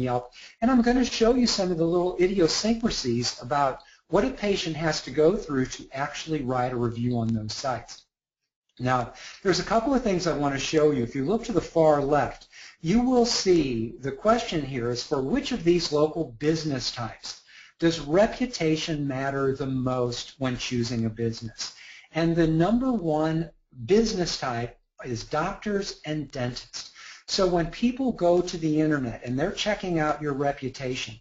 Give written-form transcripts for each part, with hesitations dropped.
Yelp, and I'm going to show you some of the little idiosyncrasies about what a patient has to go through to actually write a review on those sites. Now, there's a couple of things I want to show you. If you look to the far left, you will see the question here is for which of these local business types does reputation matter the most when choosing a business? And the number one business type is doctors and dentists. So when people go to the internet and they're checking out your reputation,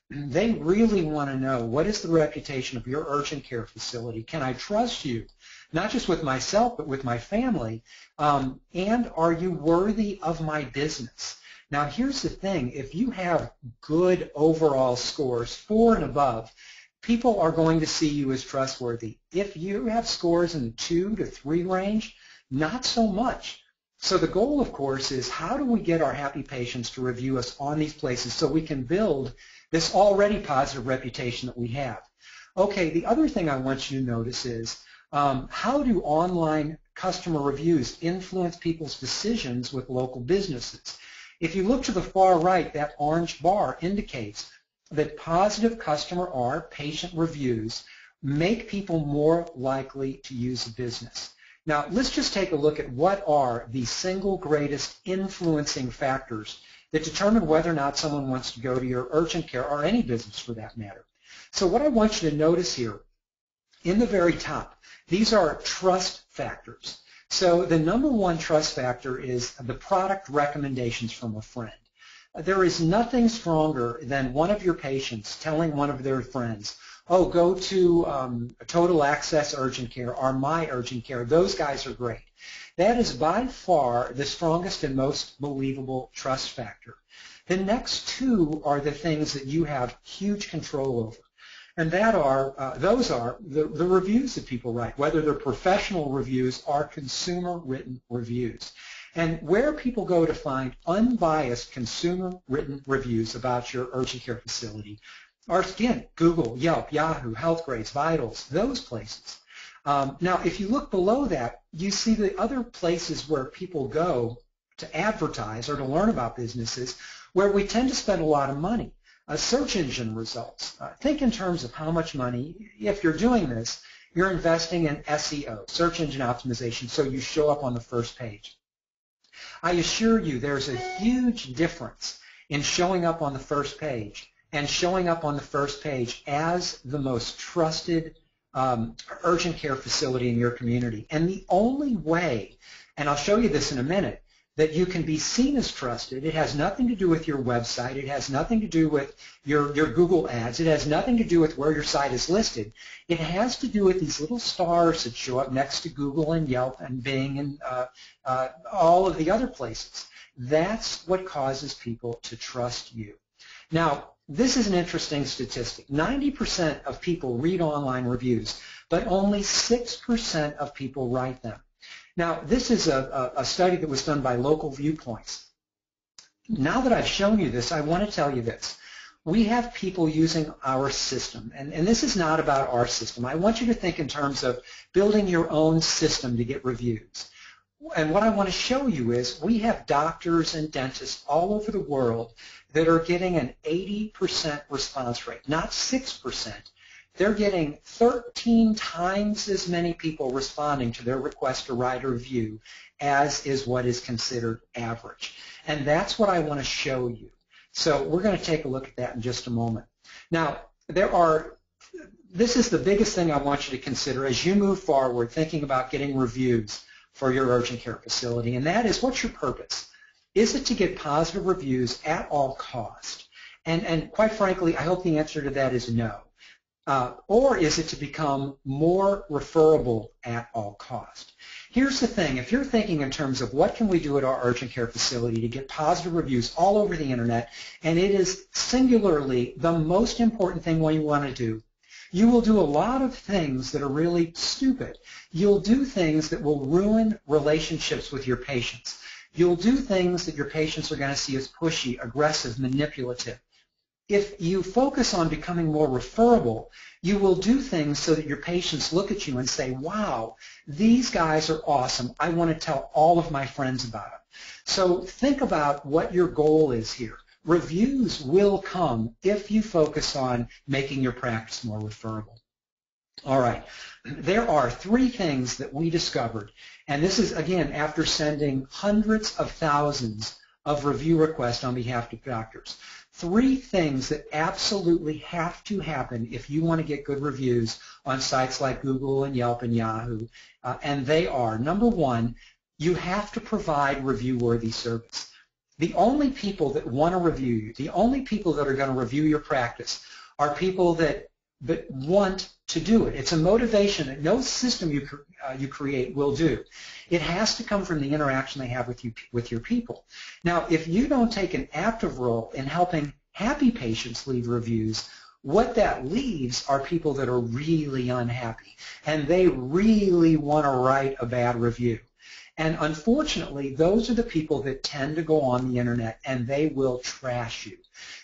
they really want to know, what is the reputation of your urgent care facility? Can I trust you? Not just with myself, but with my family. And are you worthy of my business? Now, here's the thing. If you have good overall scores, 4 and above, people are going to see you as trustworthy. If you have scores in the 2 to 3 range, not so much. So the goal, of course, is how do we get our happy patients to review us on these places so we can build this already positive reputation that we have. Okay, the other thing I want you to notice is how do online customer reviews influence people's decisions with local businesses? If you look to the far right, that orange bar indicates that positive customer or patient reviews make people more likely to use a business. Now, let's just take a look at what are the single greatest influencing factors that determine whether or not someone wants to go to your urgent care or any business for that matter. So what I want you to notice here, in the very top, these are trust factors. So the number one trust factor is the product recommendations from a friend. There is nothing stronger than one of your patients telling one of their friends, oh, go to Total Access Urgent Care or My Urgent Care. Those guys are great. That is by far the strongest and most believable trust factor. The next two are the things that you have huge control over. And those are the reviews that people write, whether they're professional reviews or consumer-written reviews. And where people go to find unbiased consumer-written reviews about your urgent care facility are, again, Google, Yelp, Yahoo, Healthgrades, Vitals, those places. Now, if you look below that, you see the other places where people go to advertise or to learn about businesses where we tend to spend a lot of money. Search engine results. Think in terms of how much money, if you're doing this, you're investing in SEO, search engine optimization, so you show up on the first page. I assure you there's a huge difference in showing up on the first page and showing up on the first page as the most trusted urgent care facility in your community. And the only way, and I'll show you this in a minute, that you can be seen as trusted, it has nothing to do with your website, it has nothing to do with your Google ads, it has nothing to do with where your site is listed. It has to do with these little stars that show up next to Google and Yelp and Bing and all of the other places. That's what causes people to trust you. Now, this is an interesting statistic. 90% of people read online reviews, but only 6% of people write them. Now, this is a study that was done by Local Viewpoints. Now that I've shown you this, I want to tell you this. We have people using our system, and this is not about our system. I want you to think in terms of building your own system to get reviews. And what I want to show you is we have doctors and dentists all over the world that are getting an 80% response rate, not 6%. They're getting 13 times as many people responding to their request to write a review as is what is considered average. And that's what I want to show you. So we're going to take a look at that in just a moment. Now, this is the biggest thing I want you to consider as you move forward thinking about getting reviews for your urgent care facility, and that is, what's your purpose? Is it to get positive reviews at all cost? And quite frankly, I hope the answer to that is no. Or is it to become more referable at all cost? Here's the thing. If you're thinking in terms of what can we do at our urgent care facility to get positive reviews all over the internet, and it is singularly the most important thing you want to do, you will do a lot of things that are really stupid. You'll do things that will ruin relationships with your patients. You'll do things that your patients are going to see as pushy, aggressive, manipulative. If you focus on becoming more referable, you will do things so that your patients look at you and say, wow, these guys are awesome. I want to tell all of my friends about them. So think about what your goal is here. reviews will come if you focus on making your practice more referable. All right, there are 3 things that we discovered, and this is, again, after sending hundreds of thousands of review requests on behalf of doctors. 3 things that absolutely have to happen if you want to get good reviews on sites like Google and Yelp and Yahoo, and they are, number 1, you have to provide review-worthy service. The only people that want to review you, the only people that are going to review your practice are people that want to do it. It's a motivation that no system you create will do. It has to come from the interaction they have with your people. Now, if you don't take an active role in helping happy patients leave reviews, what that leaves are people that are really unhappy, and they really want to write a bad review. And unfortunately, those are the people that tend to go on the internet, and they will trash you.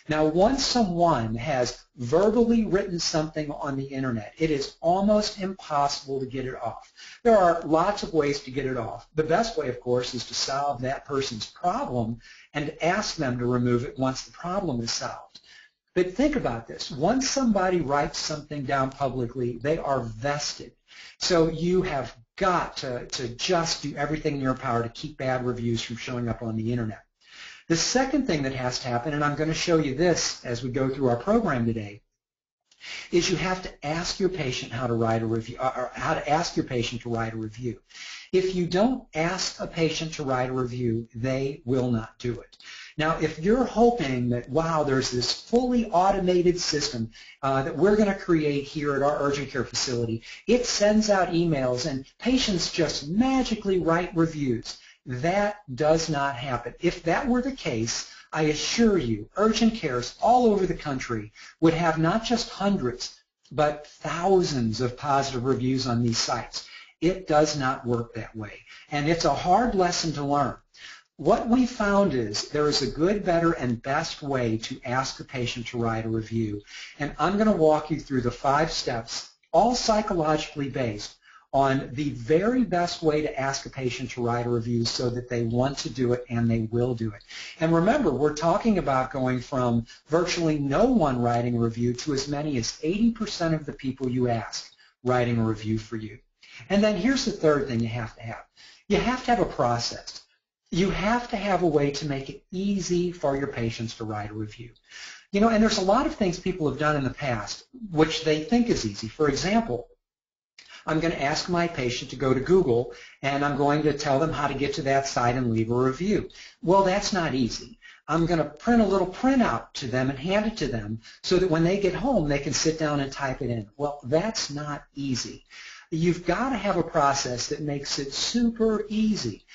Now, once someone has verbally written something on the internet, it is almost impossible to get it off. There are lots of ways to get it off. The best way, of course, is to solve that person's problem and ask them to remove it once the problem is solved. But think about this. Once somebody writes something down publicly, they are vested. So you have got to just do everything in your power to keep bad reviews from showing up on the internet. The second thing that has to happen, and I'm going to show you this as we go through our program today, is you have to ask your patient how to write a review, or how to ask your patient to write a review. If you don't ask a patient to write a review, they will not do it. Now, if you're hoping that, wow, there's this fully automated system that we're going to create here at our urgent care facility, it sends out emails and patients just magically write reviews, that does not happen. If that were the case, I assure you, urgent cares all over the country would have not just hundreds, but thousands of positive reviews on these sites. It does not work that way, and it's a hard lesson to learn. What we found is there is a good, better, and best way to ask a patient to write a review, and I'm going to walk you through the 5 steps, all psychologically based, on the very best way to ask a patient to write a review so that they want to do it and they will do it. And remember, we're talking about going from virtually no one writing a review to as many as 80% of the people you ask writing a review for you. And then here's the third thing you have to have. You have to have a process. You have to have a way to make it easy for your patients to write a review. You know, and there's a lot of things people have done in the past which they think is easy. For example, I'm going to ask my patient to go to Google, and I'm going to tell them how to get to that site and leave a review. Well, that's not easy. I'm going to print a little printout to them and hand it to them so that when they get home, they can sit down and type it in. Well, that's not easy. You've got to have a process that makes it super easy.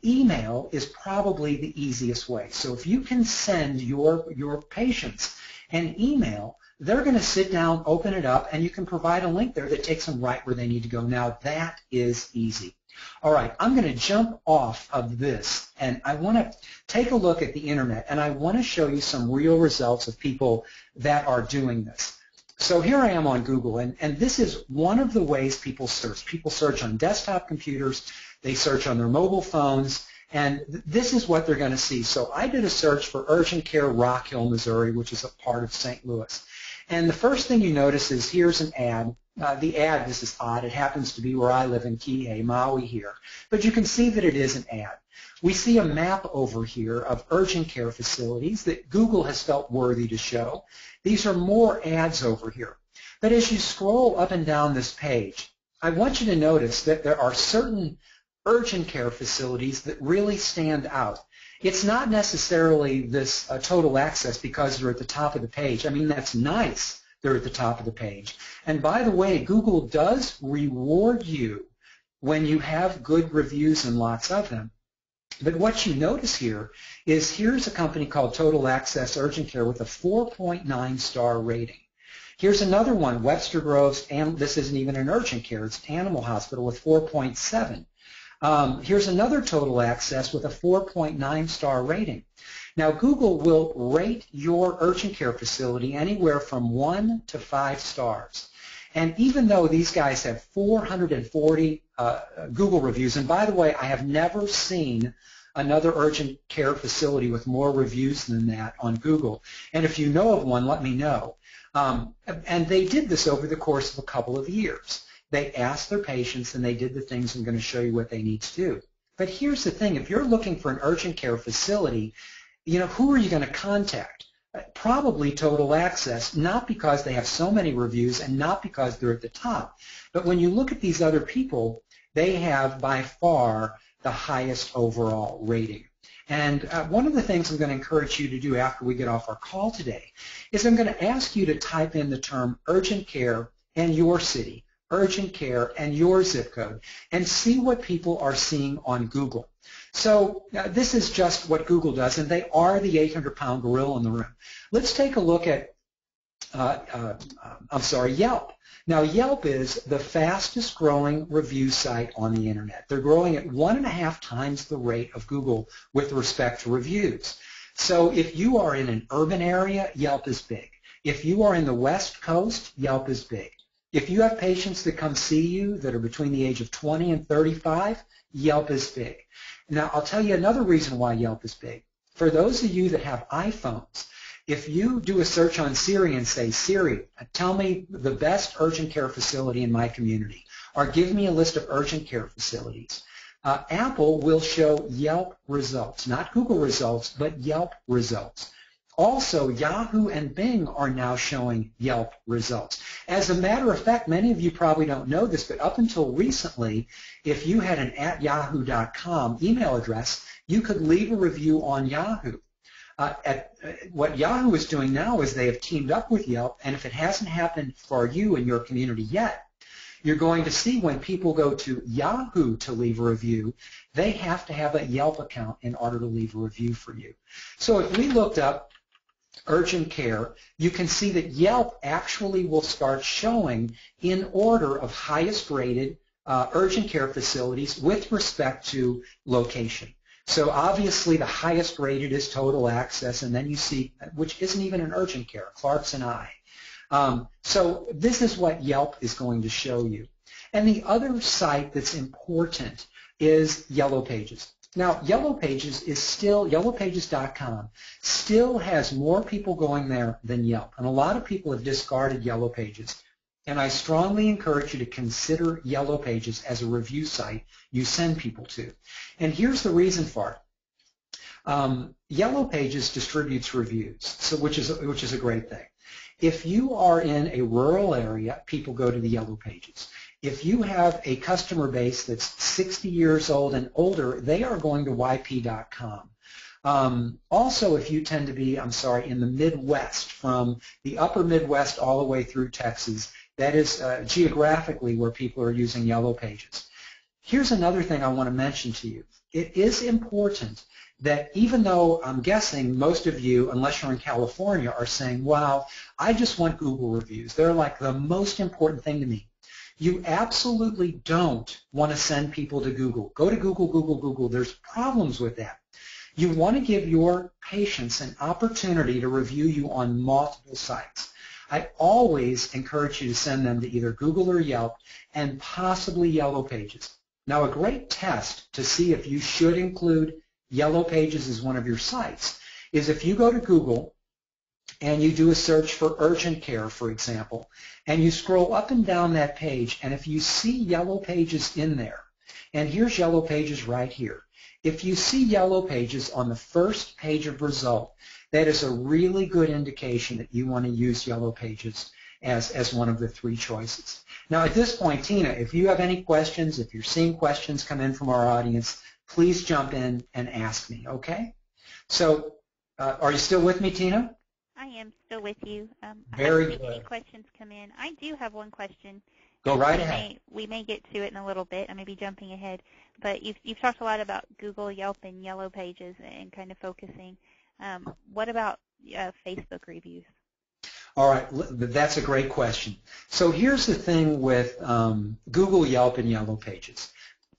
Email is probably the easiest way. So if you can send your patients an email, they're going to sit down, open it up, and you can provide a link there that takes them right where they need to go. Now, that is easy. All right, I'm going to jump off of this, and I want to take a look at the internet, and I want to show you some real results of people that are doing this. So here I am on Google, and this is one of the ways people search. People search on desktop computers, they search on their mobile phones, and this is what they're going to see. So I did a search for urgent care Rock Hill, Missouri, which is a part of St. Louis. And the first thing you notice is here's an ad. The ad, this is odd, it happens to be where I live in Kihei, Maui here. But you can see that it is an ad. We see a map over here of urgent care facilities that Google has felt worthy to show. These are more ads over here. But as you scroll up and down this page, I want you to notice that there are certain urgent care facilities that really stand out. It's not necessarily this total access because they're at the top of the page. I mean, that's nice. They're at the top of the page. And by the way, Google does reward you when you have good reviews and lots of them. But what you notice here is here's a company called Total Access Urgent Care with a 4.9 star rating. Here's another one, Webster Groves, and this isn't even an urgent care, it's an animal hospital with 4.7. Here's another Total Access with a 4.9 star rating. Now, Google will rate your urgent care facility anywhere from 1 to 5 stars. And even though these guys have 440 Google reviews, and by the way, I have never seen another urgent care facility with more reviews than that on Google. And if you know of one, let me know. And they did this over the course of a couple of years. They asked their patients, and they did the things I'm going to show you what they need to do. But here's the thing. If you're looking for an urgent care facility, who are you going to contact? Probably Total Access, not because they have so many reviews and not because they're at the top. But when you look at these other people, they have by far the highest overall rating. And one of the things I'm going to encourage you to do after we get off our call today is I'm going to ask you to type in the term urgent care and your city, urgent care and your zip code, and see what people are seeing on Google. So this is just what Google does, and they are the 800-pound gorilla in the room. Let's take a look at, Yelp. Now, Yelp is the fastest growing review site on the internet. They're growing at 1.5 times the rate of Google with respect to reviews. So if you are in an urban area, Yelp is big. If you are in the West Coast, Yelp is big. If you have patients that come see you that are between the age of 20 and 35, Yelp is big. Now, I'll tell you another reason why Yelp is big. For those of you that have iPhones, if you do a search on Siri and say, Siri, tell me the best urgent care facility in my community, or give me a list of urgent care facilities, Apple will show Yelp results, not Google results, but Yelp results. Also, Yahoo and Bing are now showing Yelp results. As a matter of fact, many of you probably don't know this, but up until recently, if you had an @yahoo.com email address, you could leave a review on Yahoo. What Yahoo is doing now is they have teamed up with Yelp, and if it hasn't happened for you in your community yet, you're going to see when people go to Yahoo to leave a review, they have to have a Yelp account in order to leave a review for you. So if we looked up urgent care, you can see that Yelp actually will start showing in order of highest rated urgent care facilities with respect to location. So obviously the highest rated is Total Access, and then you see, which isn't even an urgent care, Clark's and I. So this is what Yelp is going to show you. And the other site that's important is Yellow Pages. Now, Yellow Pages is still, yellowpages.com still has more people going there than Yelp. And a lot of people have discarded Yellow Pages. And I strongly encourage you to consider Yellow Pages as a review site you send people to. And here's the reason for it. Yellow Pages distributes reviews, so which is a great thing. If you are in a rural area, people go to the Yellow Pages. If you have a customer base that's 60 years old and older, they are going to yp.com. Also, if you tend to be, in the Midwest, from the upper Midwest all the way through Texas, that is geographically where people are using Yellow Pages. Here's another thing I want to mention to you. It is important that even though I'm guessing most of you, unless you're in California, are saying, wow, I just want Google reviews. They're like the most important thing to me. You absolutely don't want to send people to Google. Go to Google, Google, Google. There's problems with that. You want to give your patients an opportunity to review you on multiple sites. I always encourage you to send them to either Google or Yelp and possibly Yellow Pages. Now, a great test to see if you should include Yellow Pages as one of your sites is if you go to Google and you do a search for urgent care, for example, and you scroll up and down that page, and if you see Yellow Pages in there, and here's Yellow Pages right here, if you see Yellow Pages on the first page of result, that is a really good indication that you want to use Yellow Pages as one of the three choices. Now, at this point, Tina, if you have any questions, if you're seeing questions come in from our audience, please jump in and ask me, okay? So, are you still with me, Tina? I am still with you. Very I haven't seen good. any questions come in. I do have one question. Go right ahead. We may get to it in a little bit. I may be jumping ahead. But you've talked a lot about Google, Yelp, and Yellow Pages and kind of focusing. What about Facebook reviews? All right, that's a great question. So here's the thing with Google, Yelp, and Yellow Pages.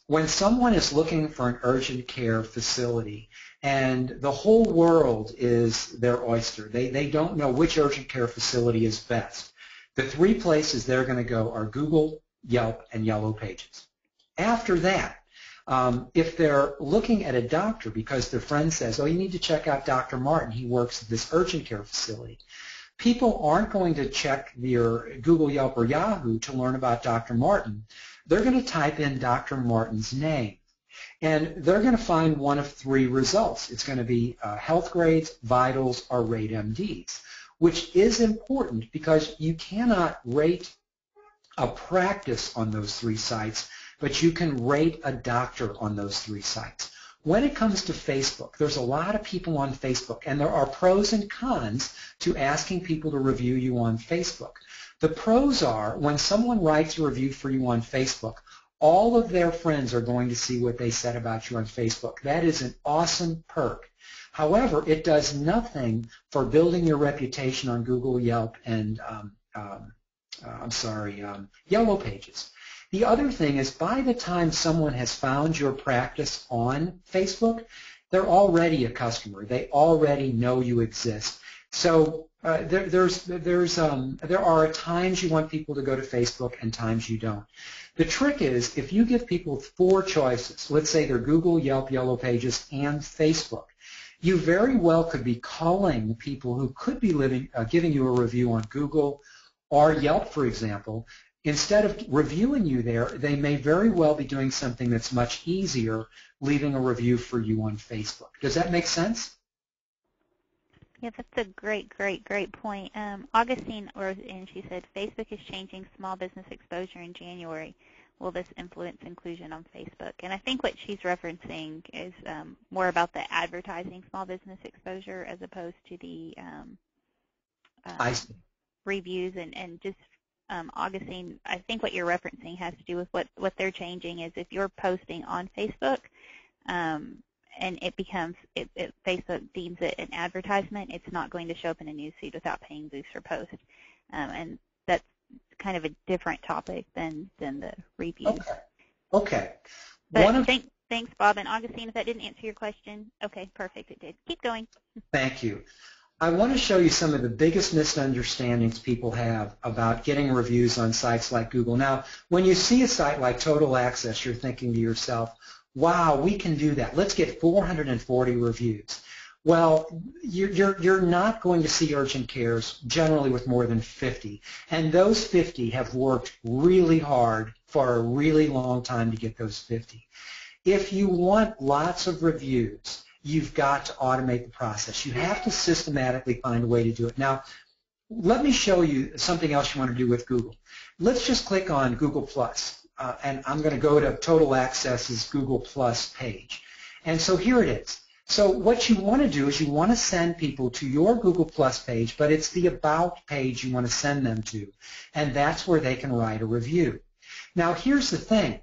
When someone is looking for an urgent care facility and the whole world is their oyster, they don't know which urgent care facility is best, the three places they're going to go are Google, Yelp, and Yellow Pages. After that, If they're looking at a doctor because their friend says, oh, you need to check out Dr. Martin, he works at this urgent care facility, people aren't going to check your Google, Yelp, or Yahoo to learn about Dr. Martin. They're going to type in Dr. Martin's name. And they're going to find one of three results. It's going to be health grades, vitals, or rate MDs, which is important because you cannot rate a practice on those three sites, but you can rate a doctor on those three sites. When it comes to Facebook, there's a lot of people on Facebook, and there are pros and cons to asking people to review you on Facebook. The pros are when someone writes a review for you on Facebook, all of their friends are going to see what they said about you on Facebook. That is an awesome perk. However, it does nothing for building your reputation on Google, Yelp, and Yellow Pages. The other thing is by the time someone has found your practice on Facebook, they're already a customer. They already know you exist. So there are times you want people to go to Facebook and times you don't. The trick is if you give people four choices, let's say they're Google, Yelp, Yellow Pages, and Facebook, you very well could be calling people who could be giving you a review on Google or Yelp, for example. Instead of reviewing you there, they may very well be doing something that's much easier, leaving a review for you on Facebook. Does that make sense? Yeah, that's a great point. Augustine wrote in, she said, Facebook is changing small business exposure in January. Will this influence inclusion on Facebook? And I think what she's referencing is more about the advertising small business exposure as opposed to the reviews and just Augustine, I think what you're referencing has to do with what they're changing is if you're posting on Facebook and it becomes, Facebook deems it an advertisement, it's not going to show up in a newsfeed without paying boost or post. And that's kind of a different topic than the reviews. Okay. But thanks, Bob. And Augustine, if that didn't answer your question, okay, perfect, it did. Keep going. Thank you. I want to show you some of the biggest misunderstandings people have about getting reviews on sites like Google. Now, when you see a site like Total Access, you're thinking to yourself, wow, we can do that. Let's get 440 reviews. Well, you're not going to see urgent cares generally with more than 50, and those 50 have worked really hard for a really long time to get those 50. If you want lots of reviews, you've got to automate the process. You have to systematically find a way to do it. Now, let me show you something else you want to do with Google. Let's just click on Google+, and I'm going to go to Total Access's Google Plus page. And so here it is. So what you want to do is you want to send people to your Google Plus page, but it's the About page you want to send them to, and that's where they can write a review. Now, here's the thing.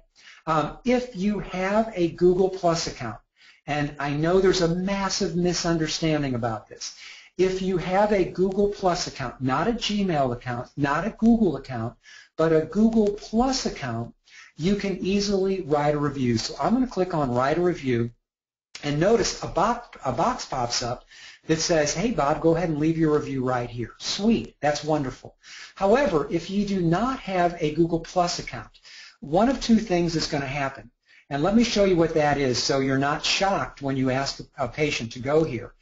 If you have a Google Plus account, and I know there's a massive misunderstanding about this. If you have a Google Plus account, not a Gmail account, not a Google account, but a Google Plus account, you can easily write a review. So I'm going to click on Write a Review, and notice a box pops up that says, hey, Bob, go ahead and leave your review right here. Sweet. That's wonderful. However, if you do not have a Google Plus account, one of two things is going to happen. And let me show you what that is so you're not shocked when you ask a patient to go here.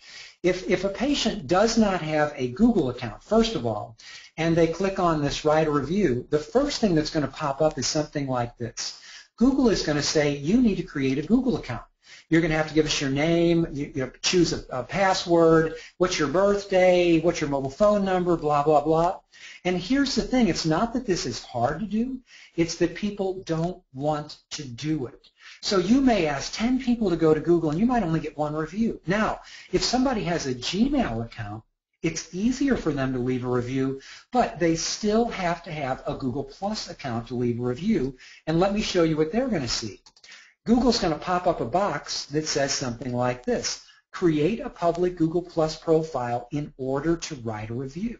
If a patient does not have a Google account, first of all, and they click on this Write a Review, the first thing that's going to pop up is something like this. Google is going to say, you need to create a Google account. You're going to have to give us your name, you choose a password, what's your birthday, what's your mobile phone number, blah, blah, blah. And here's the thing. It's not that this is hard to do. It's that people don't want to do it. So you may ask 10 people to go to Google, and you might only get one review. Now, if somebody has a Gmail account, it's easier for them to leave a review, but they still have to have a Google Plus account to leave a review. And let me show you what they're going to see. Google's going to pop up a box that says something like this. Create a public Google Plus profile in order to write a review.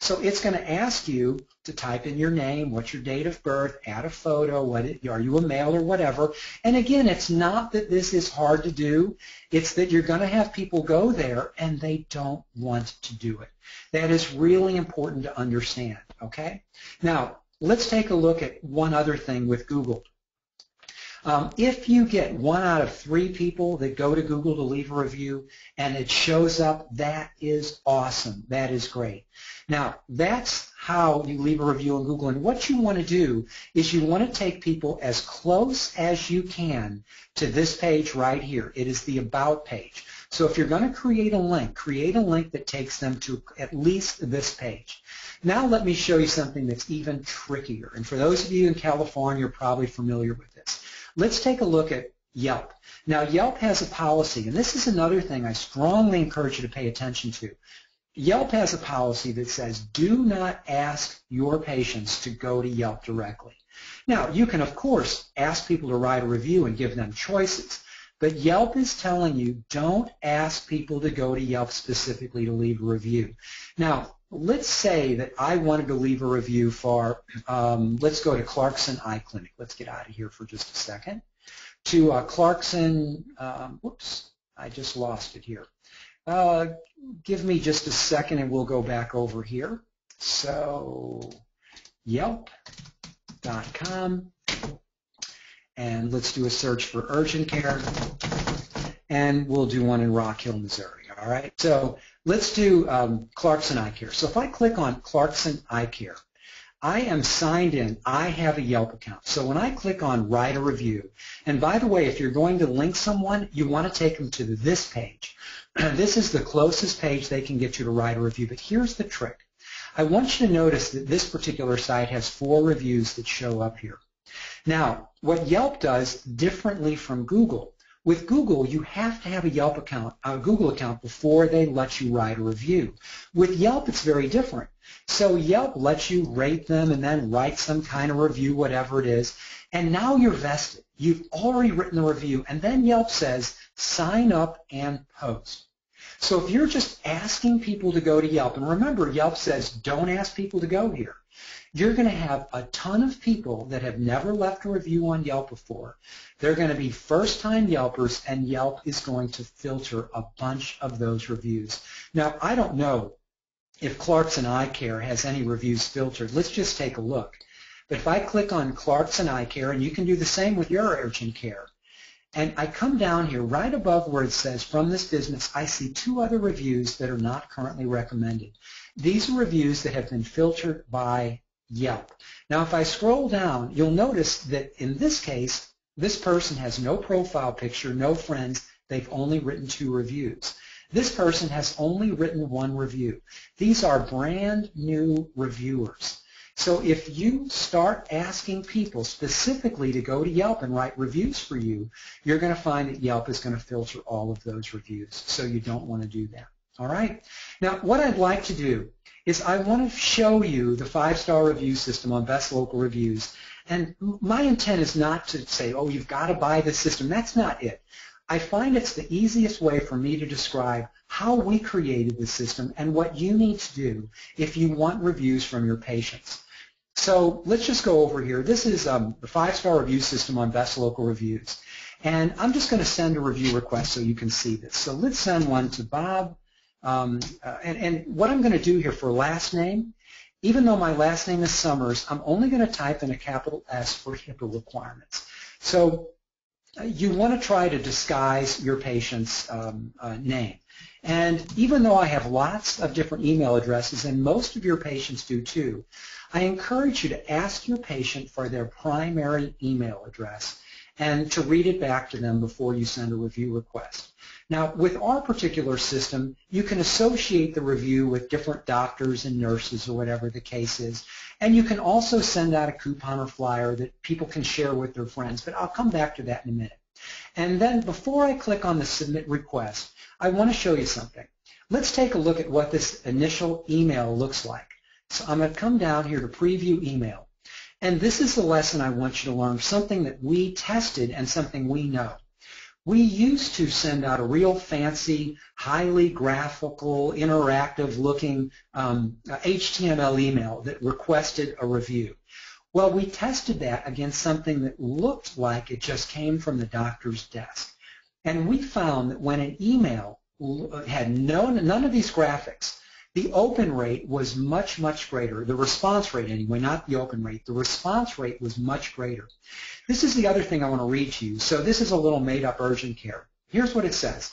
So it's going to ask you to type in your name, what's your date of birth, add a photo, are you a male or whatever. And again, it's not that this is hard to do. It's that you're going to have people go there and they don't want to do it. That is really important to understand, okay? Now, let's take a look at one other thing with Google. If you get 1 out of 3 people that go to Google to leave a review and it shows up, that is awesome. That is great. Now, that's how you leave a review on Google. And what you want to do is you want to take people as close as you can to this page right here. It is the About page. So if you're going to create a link that takes them to at least this page. Now let me show you something that's even trickier. And for those of you in California, you're probably familiar with this. Let's take a look at Yelp. Now, Yelp has a policy, and this is another thing I strongly encourage you to pay attention to. Yelp has a policy that says do not ask your patients to go to Yelp directly. Now, you can, of course, ask people to write a review and give them choices, but Yelp is telling you don't ask people to go to Yelp specifically to leave a review. Now, let's say that I wanted to leave a review for, let's go to Clarkson Eye Clinic. Let's get out of here for just a second. To Clarkson, whoops, I just lost it here. Give me just a second and we'll go back over here. So, Yelp.com, and let's do a search for urgent care, and we'll do one in Rock Hill, Missouri. All right, so let's do Clarkson Eye Care. So if I click on Clarkson Eye Care, I am signed in. I have a Yelp account. So when I click on Write a Review, and by the way, if you're going to link someone, you want to take them to this page. This is the closest page they can get to write a review, but here's the trick. I want you to notice that this particular site has 4 reviews that show up here. Now, what Yelp does differently from Google, with Google, you have to have a Yelp account, a Google account before they let you write a review. With Yelp, it's very different. So Yelp lets you rate them and then write some kind of review, whatever it is, and now you're vested. You've already written the review, and then Yelp says, sign up and post. So if you're just asking people to go to Yelp, and remember, Yelp says don't ask people to go here, you're going to have a ton of people that have never left a review on Yelp before. They're going to be first-time Yelpers, and Yelp is going to filter a bunch of those reviews. Now, I don't know if Clarkson Eye Care has any reviews filtered. Let's just take a look. But if I click on Clarkson Eye Care, and you can do the same with your urgent care, and I come down here right above where it says from this business, I see 2 other reviews that are not currently recommended. These are reviews that have been filtered by Yelp. Now, if I scroll down, you'll notice that in this case, this person has no profile picture, no friends. They've only written 2 reviews. This person has only written 1 review. These are brand new reviewers. So if you start asking people specifically to go to Yelp and write reviews for you, you're going to find that Yelp is going to filter all of those reviews. So you don't want to do that. All right? Now, what I'd like to do is I want to show you the 5-star review system on Best Local Reviews. And my intent is not to say, oh, you've got to buy this system. That's not it. I find it's the easiest way for me to describe how we created the system and what you need to do if you want reviews from your patients. So let's just go over here. This is the 5-star review system on Best Local Reviews. And I'm just going to send a review request so you can see this. So let's send one to Bob. And what I'm going to do here for last name, even though my last name is Sommers, I'm only going to type in a capital S for HIPAA requirements. So you want to try to disguise your patient's name. And even though I have lots of different email addresses, and most of your patients do too, I encourage you to ask your patient for their primary email address and to read it back to them before you send a review request. Now, with our particular system, you can associate the review with different doctors and nurses or whatever the case is, and you can also send out a coupon or flyer that people can share with their friends, but I'll come back to that in a minute. And then before I click on the Submit Request, I want to show you something. Let's take a look at what this initial email looks like. So I'm going to come down here to Preview Email, and this is the lesson I want you to learn, something that we tested and something we know. We used to send out a real fancy, highly graphical, interactive-looking HTML email that requested a review. Well, we tested that against something that looked like it just came from the doctor's desk. And we found that when an email had none of these graphics, The open rate was much, much greater. The response rate anyway, not the open rate. The response rate was much greater. This is the other thing I want to read to you. So this is a little made-up urgent care. Here's what it says.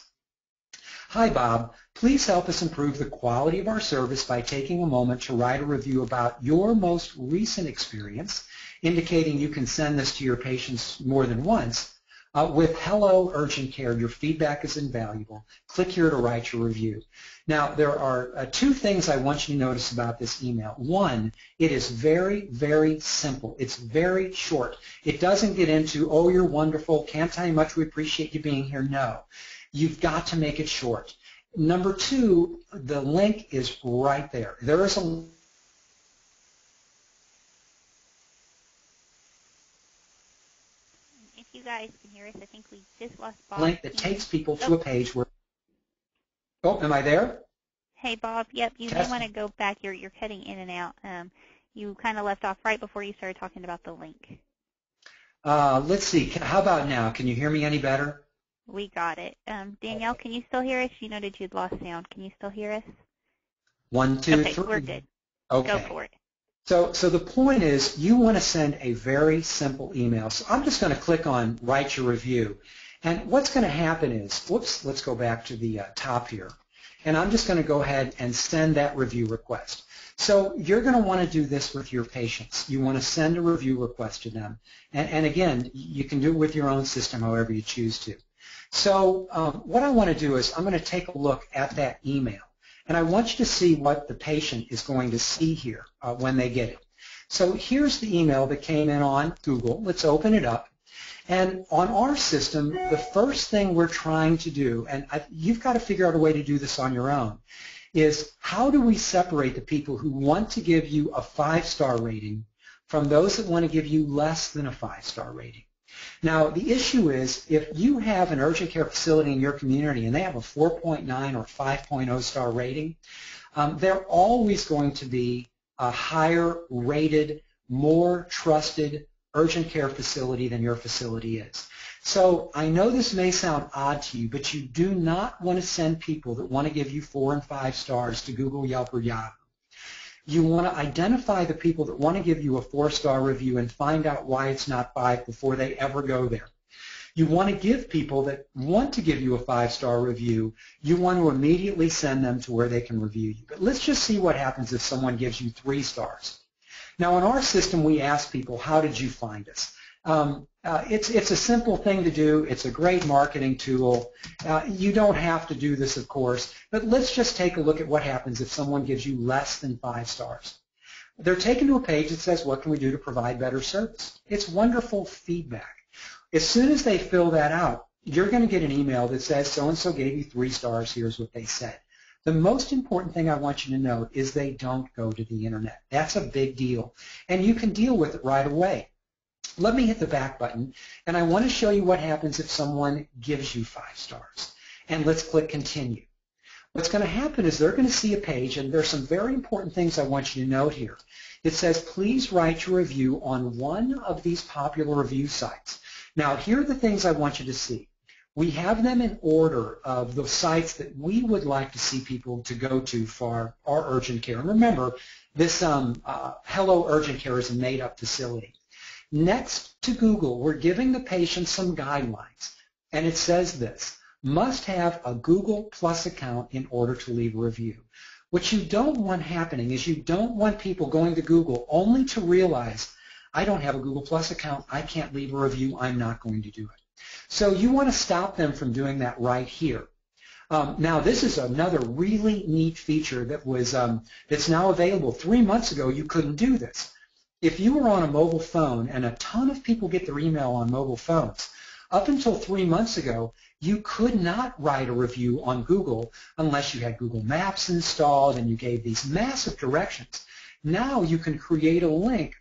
Hi, Bob. Please help us improve the quality of our service by taking a moment to write a review about your most recent experience, indicating you can send this to your patients more than once. With hello, urgent care, your feedback is invaluable. Click here to write your review. Now, there are two things I want you to notice about this email. One, it is very, very simple. It's very short. It doesn't get into, oh, you're wonderful, can't tell you how much we appreciate you being here. No. You've got to make it short. Number two, the link is right there. There is a you guys can hear us, I think we just lost Bob. Link that takes people to a page where, oh, am I there? Hey, Bob, yep, you may want to go back. You're cutting in and out. You kind of left off right before you started talking about the link. Let's see, how about now? Can you hear me any better? We got it. Danielle, can you still hear us? You noted you'd lost sound. Can you still hear us? 1, 2, 3. Okay, we're good. Okay. Go for it. So the point is you want to send a very simple email. So I'm just going to click on Write Your Review. And what's going to happen is, whoops, let's go back to the top here. And I'm just going to go ahead and send that review request. So you're going to want to do this with your patients. You want to send a review request to them. And again, you can do it with your own system however you choose to. So what I want to do is I'm going to take a look at that email. And I want you to see what the patient is going to see here when they get it. So here's the email that came in on Google. Let's open it up. And on our system, the first thing we're trying to do, and you've got to figure out a way to do this on your own, is how do we separate the people who want to give you a 5-star rating from those that want to give you less than a 5-star rating? Now, the issue is if you have an urgent care facility in your community and they have a 4.9 or 5.0 star rating, they're always going to be a higher rated, more trusted urgent care facility than your facility is. So I know this may sound odd to you, but you do not want to send people that want to give you 4 and 5 stars to Google, Yelp, or Yahoo. You want to identify the people that want to give you a 4-star review and find out why it's not 5 before they ever go there. You want to give people that want to give you a 5-star review, you want to immediately send them to where they can review you. But let's just see what happens if someone gives you 3 stars. Now, in our system, we ask people, how did you find us? It's a simple thing to do. It's a great marketing tool. You don't have to do this, of course, but let's just take a look at what happens if someone gives you less than 5 stars. They're taken to a page that says, what can we do to provide better service? It's wonderful feedback. As soon as they fill that out, you're going to get an email that says, so-and-so gave you 3 stars, here's what they said. The most important thing I want you to note is they don't go to the internet. That's a big deal, and you can deal with it right away. Let me hit the back button, and I want to show you what happens if someone gives you 5 stars. And let's click Continue. What's going to happen is they're going to see a page, and there's some very important things I want you to note here. It says, please write your review on one of these popular review sites. Now, here are the things I want you to see. We have them in order of the sites that we would like to see people to go to for our urgent care. And remember, this Hello Urgent Care is a made-up facility. Next to Google, we're giving the patient some guidelines, and it says this, must have a Google Plus account in order to leave a review. What you don't want happening is you don't want people going to Google only to realize, I don't have a Google Plus account, I can't leave a review, I'm not going to do it. So you want to stop them from doing that right here. Now, this is another really neat feature that was that's now available. 3 months ago, you couldn't do this. If you were on a mobile phone, and a ton of people get their email on mobile phones, up until 3 months ago, you could not write a review on Google unless you had Google Maps installed and you gave these massive directions. Now you can create a link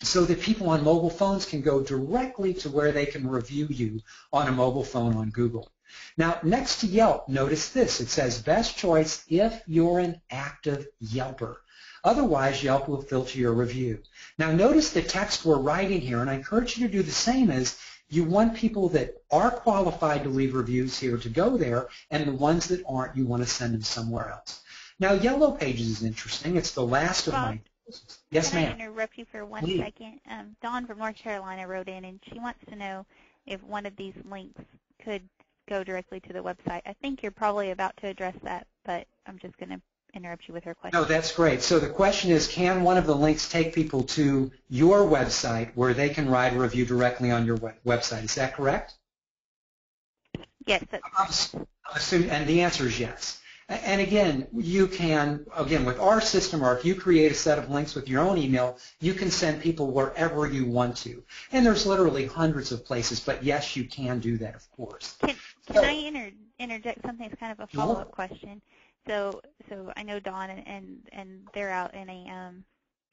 so that people on mobile phones can go directly to where they can review you on a mobile phone on Google. Now, next to Yelp, notice this. It says best choice if you're an active Yelper. Otherwise, Yelp will filter your review. Now, notice the text we're writing here, and I encourage you to do the same as you want people that are qualified to leave reviews here to go there, and the ones that aren't, you want to send them somewhere else. Now, Yellow Pages is interesting. It's the last of my courses. Yes, ma'am. Can I interrupt you for one second? Dawn from North Carolina wrote in, and she wants to know if one of these links could go directly to the website. I think you're probably about to address that, but I'm just going to interrupt you with her question. No, that's great. So the question is, can one of the links take people to your website where they can write a review directly on your website? Is that correct? Yes, that's correct. And the answer is yes. And again, you can, with our system, or if you create a set of links with your own email, you can send people wherever you want to. And there's literally hundreds of places, but yes, you can do that, of course. Can I interject something that's kind of a follow-up question? So I know Dawn and they're out in a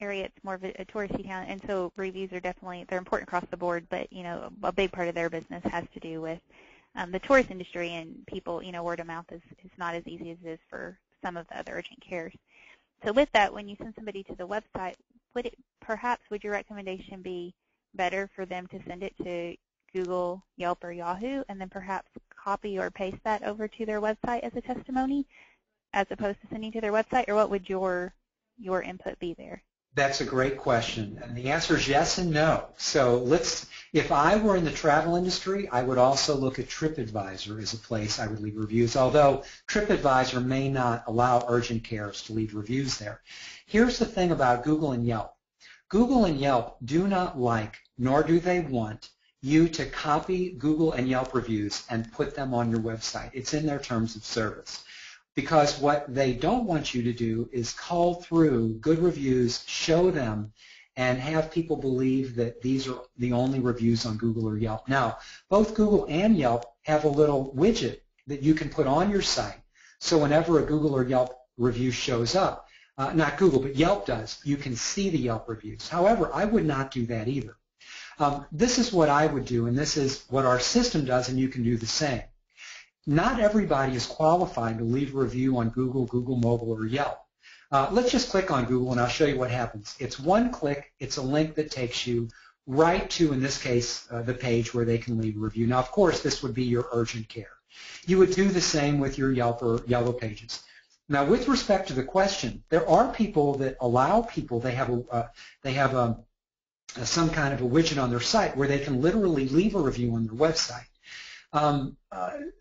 area it's more of a touristy town, and so reviews are definitely, they're important across the board, but a big part of their business has to do with the tourist industry, and people, word of mouth is not as easy as it is for some of the other urgent cares. So with that, when you send somebody to the website, would your recommendation be better for them to send it to Google, Yelp, or Yahoo, and then perhaps copy or paste that over to their website as a testimony, as opposed to sending to their website, or what would your input be there? That's a great question, and the answer is yes and no. So if I were in the travel industry, I would also look at TripAdvisor as a place I would leave reviews, although TripAdvisor may not allow urgent cares to leave reviews there. Here's the thing about Google and Yelp. Google and Yelp do not like, nor do they want, you to copy Google and Yelp reviews and put them on your website. It's in their terms of service. Because what they don't want you to do is cull through good reviews, show them, and have people believe that these are the only reviews on Google or Yelp. Now, both Google and Yelp have a little widget that you can put on your site. So whenever a Google or Yelp review shows up, not Google, but Yelp does, you can see the Yelp reviews. However, I would not do that either. This is what I would do, and this is what our system does, and you can do the same. Not everybody is qualified to leave a review on Google, Google Mobile, or Yelp. Let's just click on Google, and I'll show you what happens. It's one click. It's a link that takes you right to, in this case, the page where they can leave a review. Now, of course, this would be your urgent care. You would do the same with your Yelp or Yellow Pages. Now, with respect to the question, there are people that allow people, they have some kind of a widget on their site where they can literally leave a review on their website.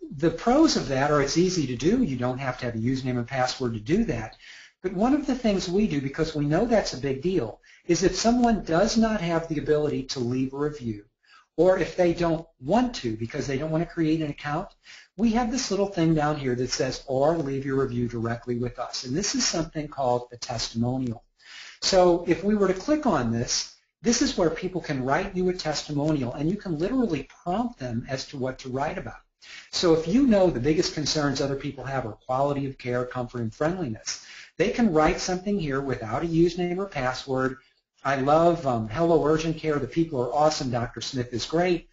The pros of that are it's easy to do. You don't have to have a username and password to do that. But one of the things we do, because we know that's a big deal, is if someone does not have the ability to leave a review, or if they don't want to because they don't want to create an account, we have this little thing down here that says, or leave your review directly with us. And this is something called a testimonial. So if we were to click on this, this is where people can write you a testimonial, and you can literally prompt them as to what to write about. So if you know the biggest concerns other people have are quality of care, comfort, and friendliness, they can write something here without a username or password. I love hello urgent care, the people are awesome, Dr. Smith is great.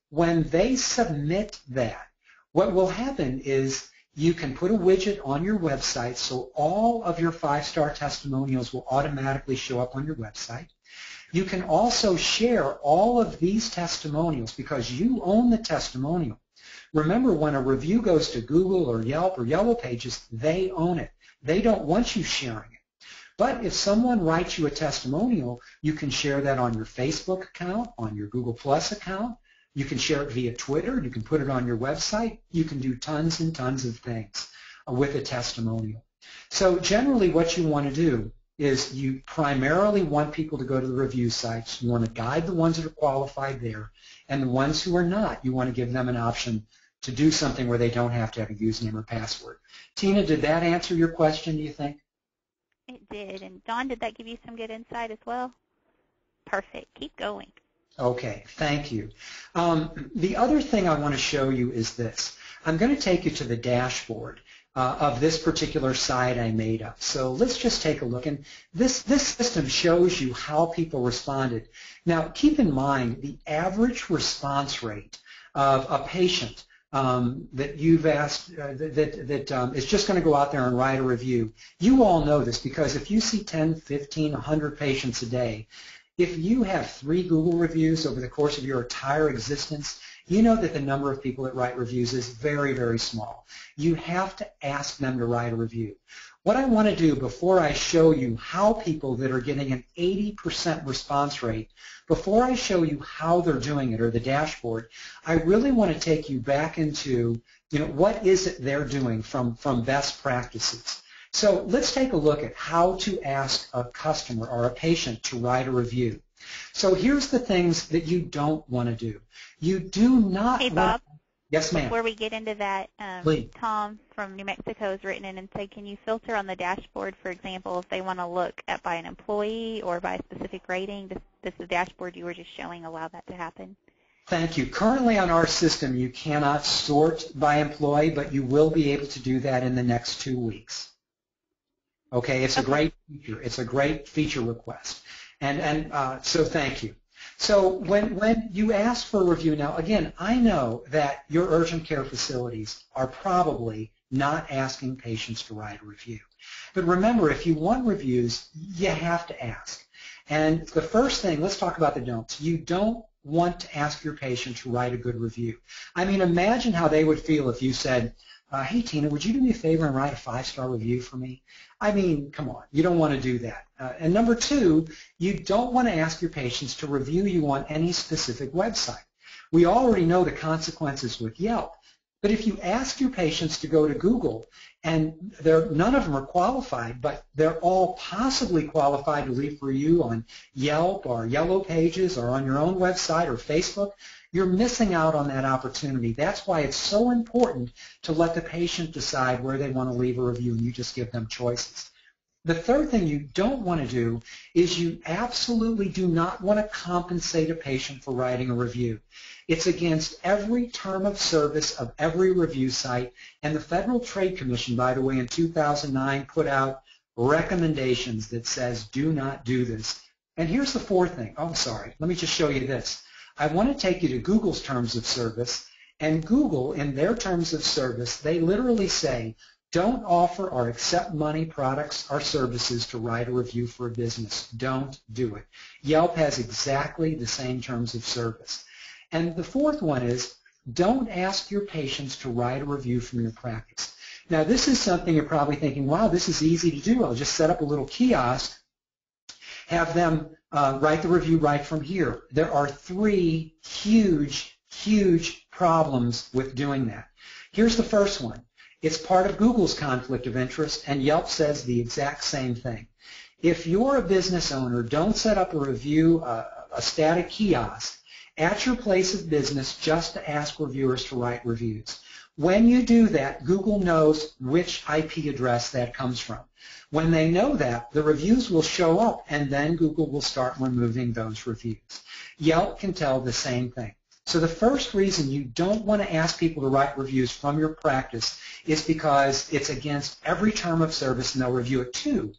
When they submit that, what will happen is you can put a widget on your website so all of your 5-star testimonials will automatically show up on your website. You can also share all of these testimonials because you own the testimonial. Remember, when a review goes to Google or Yelp or Yellow Pages, they own it. They don't want you sharing it. But if someone writes you a testimonial, you can share that on your Facebook account, on your Google Plus account. You can share it via Twitter. You can put it on your website. You can do tons and tons of things with a testimonial. So generally what you want to do is you primarily want people to go to the review sites. You want to guide the ones that are qualified there, and the ones who are not, you want to give them an option to do something where they don't have to have a username or password. Tina, did that answer your question, do you think? It did. And Dawn, did that give you some good insight as well? Perfect. Keep going. Okay, thank you. The other thing I want to show you is this. I'm going to take you to the dashboard of this particular site I made up. So let's just take a look. And this system shows you how people responded. Now, keep in mind the average response rate of a patient that you've asked that is just going to go out there and write a review. You all know this because if you see 10, 15, 100 patients a day, if you have 3 Google reviews over the course of your entire existence, you know that the number of people that write reviews is very, very small. You have to ask them to write a review. What I want to do before I show you how people that are getting an 80% response rate, before I show you how they're doing it or the dashboard, I really want to take you back into, what is it they're doing from best practices. So let's take a look at how to ask a customer or a patient to write a review. So here's the things that you don't want to do. You do not Hey, want Bob. Yes, ma'am. Before we get into that, Tom from New Mexico has written in and said, can you filter on the dashboard, for example, if they want to look at by an employee or by a specific rating? Does the dashboard you were just showing allow that to happen? Thank you. Currently on our system, you cannot sort by employee, but you will be able to do that in the next 2 weeks. Okay, it's a great feature. It's a great feature request. So thank you. So when you ask for a review, now again, I know that your urgent care facilities are probably not asking patients to write a review. But remember, if you want reviews, you have to ask. And the first thing, let's talk about the don'ts. You don't want to ask your patient to write a good review. I mean, imagine how they would feel if you said, hey, Tina, would you do me a favor and write a 5-star review for me? I mean, come on, you don't want to do that. And number two, you don't want to ask your patients to review you on any specific website. We already know the consequences with Yelp. But if you ask your patients to go to Google, and none of them are qualified, but they're all possibly qualified to leave a review on Yelp or Yellow Pages or on your own website or Facebook, you're missing out on that opportunity. That's why it's so important to let the patient decide where they want to leave a review, and you just give them choices. The third thing you don't want to do is you absolutely do not want to compensate a patient for writing a review. It's against every term of service of every review site, and the Federal Trade Commission, by the way, in 2009 put out recommendations that says do not do this. And here's the fourth thing. Oh, sorry. Let me just show you this. I want to take you to Google's terms of service, and Google, in their terms of service, they literally say, don't offer or accept money, products, or services to write a review for a business. Don't do it. Yelp has exactly the same terms of service. And the fourth one is, don't ask your patients to write a review from your practice. Now, this is something you're probably thinking, wow, this is easy to do. I'll just set up a little kiosk, have them write the review right from here. There are 3 huge, huge problems with doing that. Here's the first one. It's part of Google's conflict of interest, and Yelp says the exact same thing. If you're a business owner, don't set up a review, a static kiosk at your place of business just to ask reviewers to write reviews. When you do that, Google knows which IP address that comes from. When they know that, the reviews will show up, and then Google will start removing those reviews. Yelp can tell the same thing. So the first reason you don't want to ask people to write reviews from your practice is because it's against every term of service, and they'll review it too.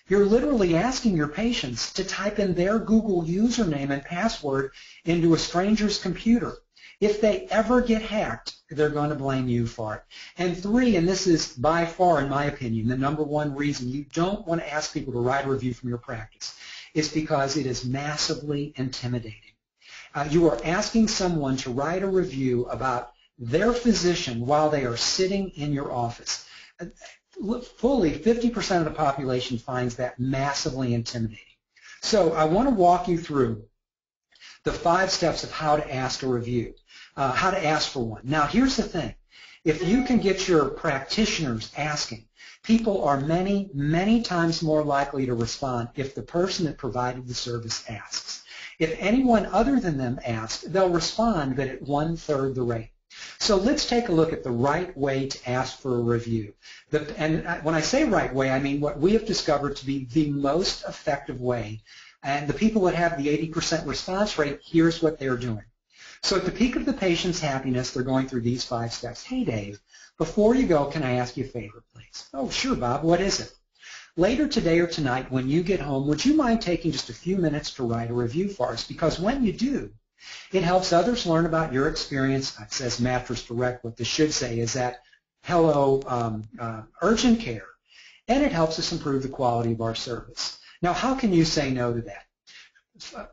You're literally asking your patients to type in their Google username and password into a stranger's computer. If they ever get hacked, they're going to blame you for it. And 3, and this is by far, in my opinion, the number one reason you don't want to ask people to write a review from your practice is because it is massively intimidating. You are asking someone to write a review about their physician while they are sitting in your office. Fully 50% of the population finds that massively intimidating. So I want to walk you through the 5 steps of how to ask a review, how to ask for one. Now, here's the thing. If you can get your practitioners asking, people are many, many times more likely to respond if the person that provided the service asks. If anyone other than them asks, they'll respond, but at 1/3 the rate. So let's take a look at the right way to ask for a review. And when I say right way, I mean what we have discovered to be the most effective way. And the people that have the 80% response rate, here's what they're doing. So at the peak of the patient's happiness, they're going through these 5 steps. Hey, Dave, before you go, can I ask you a favor, please? Oh, sure, Bob. What is it? Later today or tonight, when you get home, would you mind taking just a few minutes to write a review for us? Because when you do, it helps others learn about your experience. It says Mattress Direct. What this should say is that, hello, urgent care. And it helps us improve the quality of our service. Now, how can you say no to that?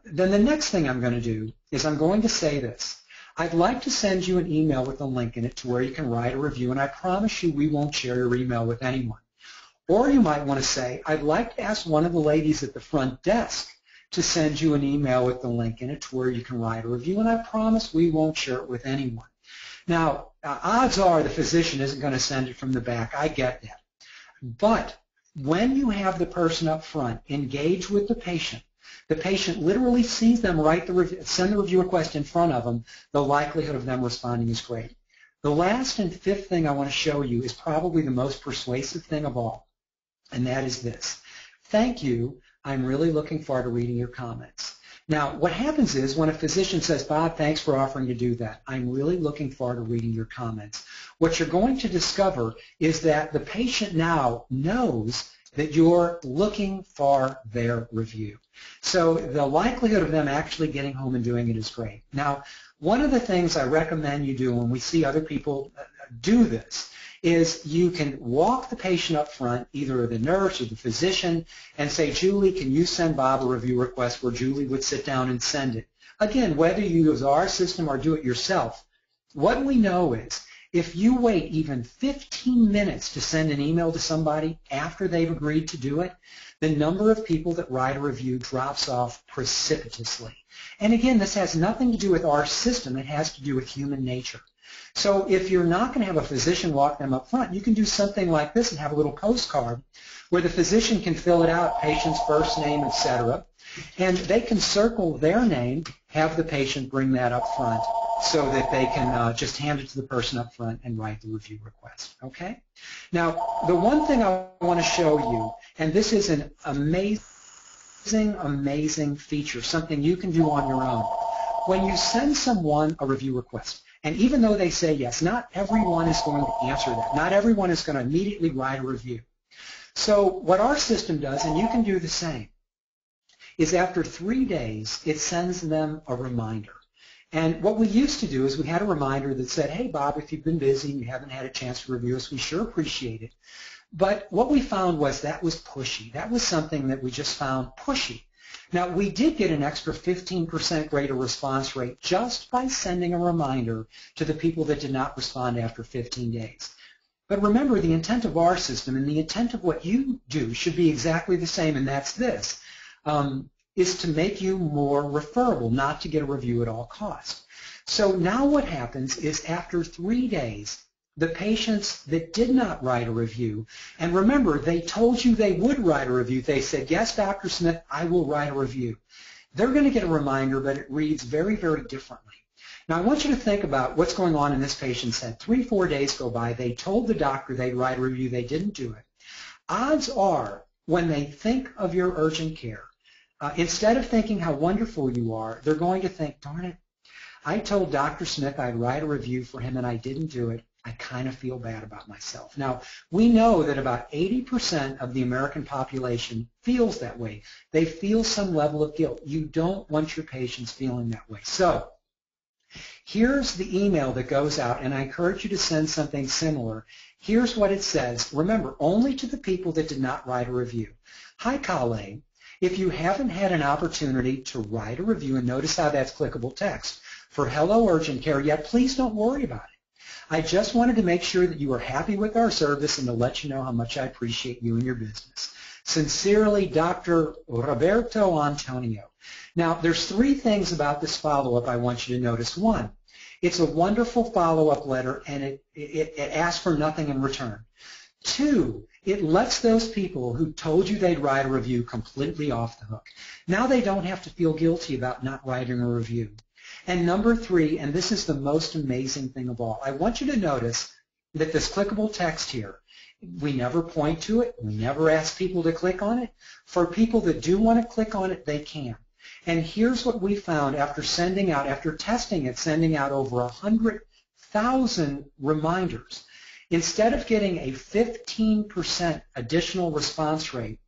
Then the next thing I'm going to do is I'm going to say this. I'd like to send you an email with a link in it to where you can write a review, and I promise you we won't share your email with anyone. Or you might want to say, I'd like to ask one of the ladies at the front desk to send you an email with the link in it to where you can write a review, and I promise we won't share it with anyone. Now, odds are the physician isn't going to send it from the back. I get that. But when you have the person up front engage with the patient literally sees them send the review request in front of them, the likelihood of them responding is great. The last and fifth thing I want to show you is probably the most persuasive thing of all, and that is this. Thank you. I'm really looking forward to reading your comments. Now, what happens is when a physician says, Bob, thanks for offering to do that. I'm really looking forward to reading your comments. What you're going to discover is that the patient now knows that you're looking for their review. So the likelihood of them actually getting home and doing it is great. Now, one of the things I recommend you do when we see other people do this is you can walk the patient up front, either the nurse or the physician, and say, Julie, can you send Bob a review request, where Julie would sit down and send it. Again, whether you use our system or do it yourself, what we know is if you wait even 15 minutes to send an email to somebody after they've agreed to do it, the number of people that write a review drops off precipitously. And again, this has nothing to do with our system. It has to do with human nature. So if you're not going to have a physician walk them up front, you can do something like this and have a little postcard where the physician can fill it out, patient's first name, etc., and they can circle their name, have the patient bring that up front so that they can just hand it to the person up front and write the review request. Okay? Now, the one thing I want to show you, and this is an amazing feature, something you can do on your own. When you send someone a review request, and even though they say yes, not everyone is going to answer that. Not everyone is going to immediately write a review. So what our system does, and you can do the same, is after 3 days, it sends them a reminder. And what we used to do is we had a reminder that said, hey, Bob, if you've been busy and you haven't had a chance to review us, we sure appreciate it. But what we found was that was pushy. That was something that we just found pushy. Now, we did get an extra 15% greater response rate just by sending a reminder to the people that did not respond after 15 days. But remember, the intent of our system and the intent of what you do should be exactly the same, and that's this, is to make you more referable, not to get a review at all costs. So now what happens is after 3 days, the patients that did not write a review, and remember, they told you they would write a review. They said, yes, Dr. Smith, I will write a review. They're going to get a reminder, but it reads very, very differently. Now, I want you to think about what's going on in this patient's head. 3-4 days go by. They told the doctor they'd write a review. They didn't do it. Odds are, when they think of your urgent care, instead of thinking how wonderful you are, they're going to think, darn it, I told Dr. Smith I'd write a review for him and I didn't do it. I kind of feel bad about myself. Now, we know that about 80% of the American population feels that way. They feel some level of guilt. You don't want your patients feeling that way. So here's the email that goes out, and I encourage you to send something similar. Here's what it says. Remember, only to the people that did not write a review. Hi, colleague. If you haven't had an opportunity to write a review, and notice how that's clickable text, for Hello Urgent Care yet, please don't worry about it. I just wanted to make sure that you were happy with our service and to let you know how much I appreciate you and your business. Sincerely, Dr. Roberto Antonio. Now, there's 3 things about this follow-up I want you to notice. 1, it's a wonderful follow-up letter, and it asks for nothing in return. 2, it lets those people who told you they'd write a review completely off the hook. Now they don't have to feel guilty about not writing a review. And number 3, and this is the most amazing thing of all, I want you to notice that this clickable text here, we never point to it. We never ask people to click on it. For people that do want to click on it, they can. And here's what we found after testing it, sending out over 100,000 reminders. Instead of getting a 15% additional response rate,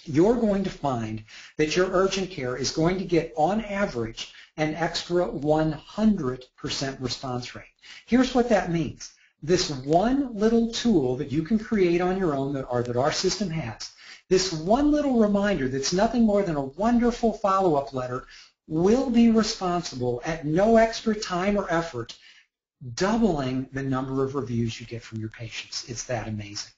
you're going to find that your urgent care is going to get, on average, an extra 100% response rate. Here's what that means. This one little tool that you can create on your own, that our system has, this one little reminder that's nothing more than a wonderful follow-up letter, will be responsible at no extra time or effort, doubling the number of reviews you get from your patients. It's that amazing.